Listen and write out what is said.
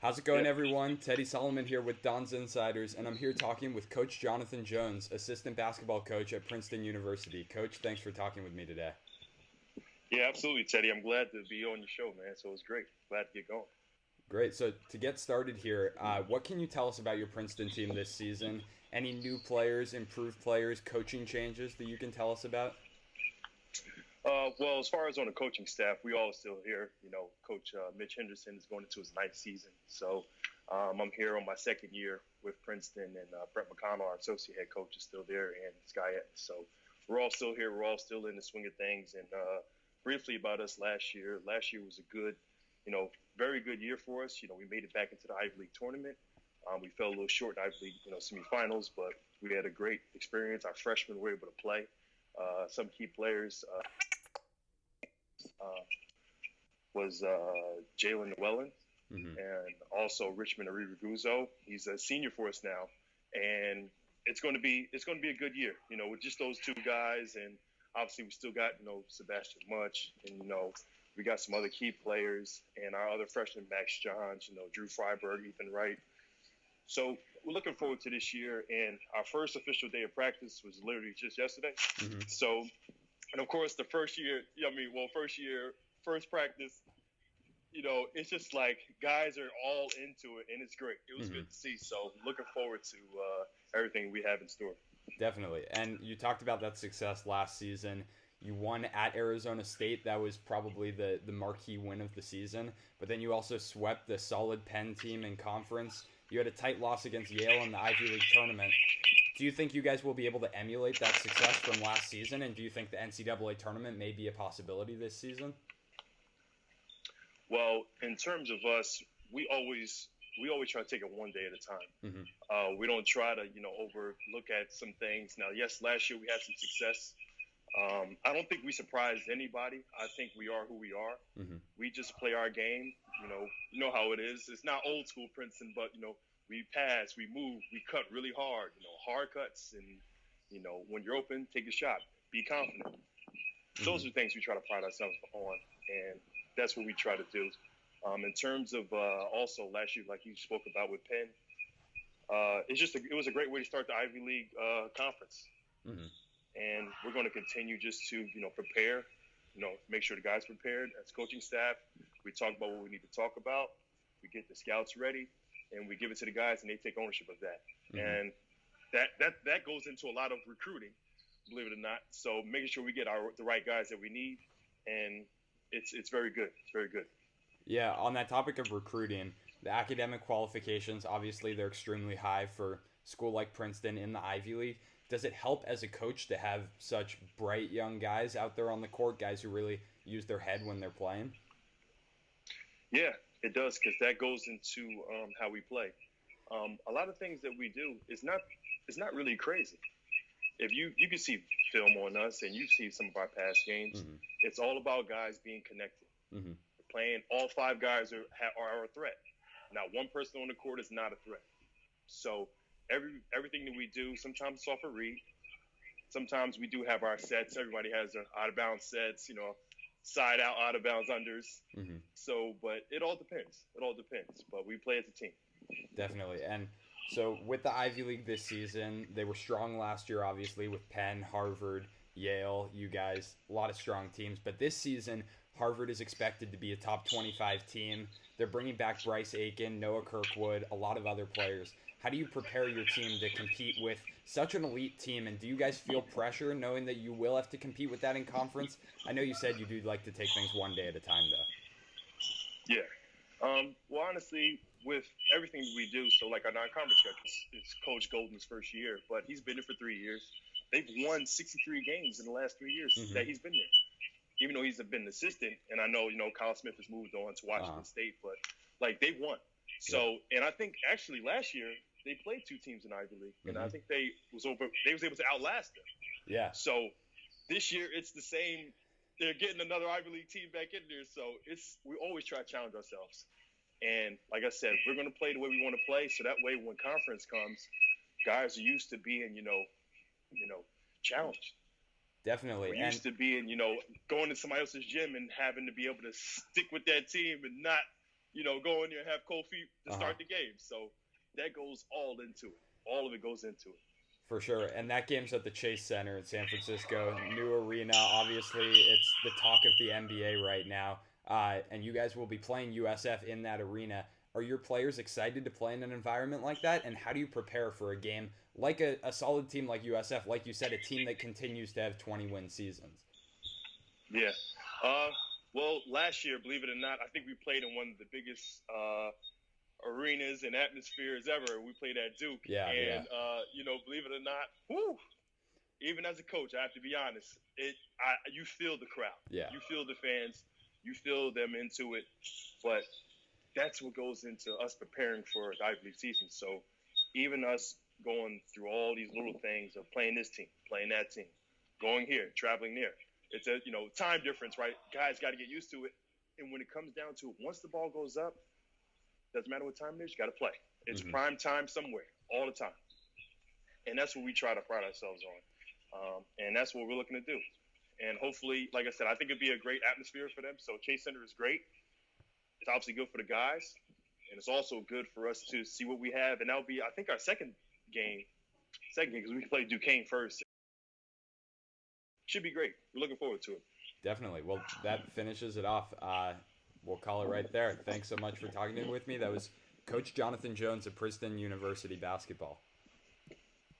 How's it going, everyone? Teddy Solomon here with Don's Insiders, and I'm here talking with Coach Jonathan Jones, assistant basketball coach at Princeton University. Coach, thanks for talking with me today. Yeah, absolutely, Teddy. I'm glad to be on your show, man. So it's great. Glad to get going. Great. So to get started here, what can you tell us about your Princeton team this season? Any new players, improved players, coaching changes that you can tell us about? Well, as far as on the coaching staff, we all still here. Coach Mitch Henderson is going into his ninth season. So I'm here on my second year with Princeton, and Brett McConnell, our associate head coach, is still there, and Sky Etton. So we're all still here. We're all still in the swing of things. And briefly about us last year. Last year was a good, very good year for us. We made it back into the Ivy League tournament. We fell a little short in Ivy League, semifinals, but we had a great experience. Our freshmen were able to play. Some key players was Jalen Llewellyn, and also Richmond Arivaguzzo. He's a senior for us now, and it's going to be a good year. With just those two guys, and obviously we still got Sebastian Much, and we got some other key players, and our other freshman Max Johns, Drew Freiberg, Ethan Wright. So we're looking forward to this year, and our first official day of practice was literally just yesterday. So, and of course, the first practice, it's just like guys are all into it, and it's great. It was good to see. So looking forward to everything we have in store. Definitely. And you talked about that success last season. You won at Arizona State. That was probably the marquee win of the season. But then you also swept the solid Penn team in conference. You had a tight loss against Yale in the Ivy League tournament. Do you think you guys will be able to emulate that success from last season? And do you think the NCAA tournament may be a possibility this season? Well, in terms of us, we always try to take it one day at a time. We don't try to, overlook at some things. Now, yes, last year we had some success. I don't think we surprised anybody. I think we are who we are. We just play our game. You know how it is. It's not old school Princeton, but, we pass, we move, we cut really hard, hard cuts. And, when you're open, take a shot. Be confident. Those are things we try to pride ourselves on. And that's what we try to do. In terms of also last year, like you spoke about with Penn, it was a great way to start the Ivy League conference. And we're going to continue just to, prepare, make sure the guys prepared as coaching staff. We talk about what we need to talk about. We get the scouts ready, and we give it to the guys, and they take ownership of that. And that goes into a lot of recruiting, believe it or not. So making sure we get the right guys that we need, and it's very good. It's very good. Yeah, on that topic of recruiting, the academic qualifications, obviously they're extremely high for a school like Princeton in the Ivy League. Does it help as a coach to have such bright young guys out there on the court, guys who really use their head when they're playing? Yeah, it does, because that goes into how we play. A lot of things that we do is not really crazy. If you can see film on us and you see some of our past games, it's all about guys being connected. Playing, all five guys are a threat. Not one person on the court is not a threat. So everything that we do, sometimes it's off a read. Sometimes we do have our sets. Everybody has their out-of-bounds sets, side out, out-of-bounds unders. So, but it all depends. It all depends. But we play as a team. Definitely. And so with the Ivy League this season, they were strong last year, obviously, with Penn, Harvard, Yale, you guys, a lot of strong teams. But this season, Harvard is expected to be a top 25 team. They're bringing back Bryce Aiken, Noah Kirkwood, a lot of other players. How do you prepare your team to compete with such an elite team? And do you guys feel pressure knowing that you will have to compete with that in conference? I know you said you do like to take things one day at a time, though. Yeah. Well, honestly, with everything that we do, so like our non-conference schedule, it's Coach Golden's first year, but he's been there for 3 years. They've won 63 games in the last 3 years that he's been there. Even though he's been an assistant, and I know, Kyle Smith has moved on to Washington State, but, they won. So, and I think actually last year they played two teams in Ivy League, and I think they was able to outlast them. Yeah. So this year it's the same. They're getting another Ivy League team back in there, so we always try to challenge ourselves. And like I said, we're going to play the way we want to play, so that way when conference comes, guys are used to being, challenged. Definitely. We're used to being, going to somebody else's gym and having to be able to stick with that team and not go in there and have cold feet to start the game. So that goes all into it. All of it goes into it. For sure. And that game's at the Chase Center in San Francisco. New arena. Obviously, it's the talk of the NBA right now. And you guys will be playing USF in that arena. Are your players excited to play in an environment like that? And how do you prepare for a game like a solid team like USF? Like you said, a team that continues to have 20-win seasons. Yeah. Well, last year, believe it or not, I think we played in one of the biggest arenas and atmospheres ever. We played at Duke. Yeah, and, believe it or not, even as a coach, I have to be honest, you feel the crowd. Yeah. You feel the fans. You feel them into it. But that's what goes into us preparing for the Ivy League season. So even us going through all these little things of playing this team, playing that team, going here, traveling there. It's a time difference, right? Guys got to get used to it. And when it comes down to it, once the ball goes up, doesn't matter what time it is, you got to play. It's prime time somewhere, all the time. And that's what we try to pride ourselves on. And that's what we're looking to do. And hopefully, like I said, I think it'd be a great atmosphere for them. So Chase Center is great. It's obviously good for the guys. And it's also good for us to see what we have. And that'll be, I think, our second game, because we played Duquesne first. Should be great. We're looking forward to it. Definitely. Well, that finishes it off. We'll call it right there. Thanks so much for talking with me. That was Coach Jonathan Jones of Princeton University basketball.